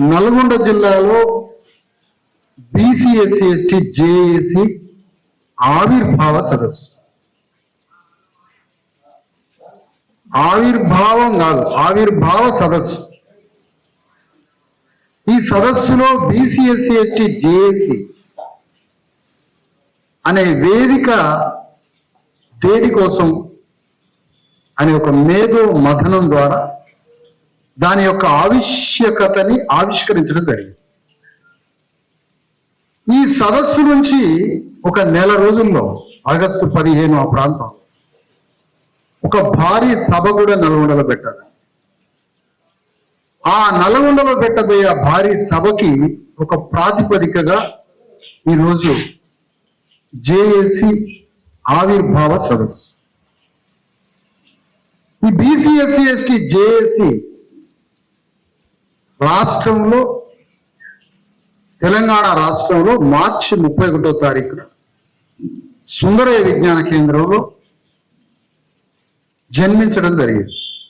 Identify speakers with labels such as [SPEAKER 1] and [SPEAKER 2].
[SPEAKER 1] నల్గొండ జిల్లాలో BC SC ST JAC ఆవిర్భావ సదస్సు. ఆవిర్భావం కాదు, ఆవిర్భావ సదస్సు. ఈ సదస్సులో బీసీ ఎస్సీ ఎస్టీ జేఏసీ అనే వేదిక దేనికోసం అనే ఒక మేధో మథనం ద్వారా దాని యొక్క ఆవశ్యకతని ఆవిష్కరించడం జరిగింది. ఈ సదస్సు నుంచి ఒక నెల రోజుల్లో ఆగస్టు 15 ఆ ప్రాంతం ఒక భారీ సభ కూడా నల్గొండలో పెట్టారు. ఆ నల్గొండలో పెట్టబోయే భారీ సభకి ఒక ప్రాతిపదికగా ఈరోజు జేఏసీ ఆవిర్భావ సదస్సు. ఈ బీసీ ఎస్సీ ఎస్టీ జేఏసీ రాష్ట్రంలో, తెలంగాణ రాష్ట్రంలో మార్చి 31వ తారీఖున సుందరయ్య విజ్ఞాన కేంద్రంలో జన్మించడం జరిగింది.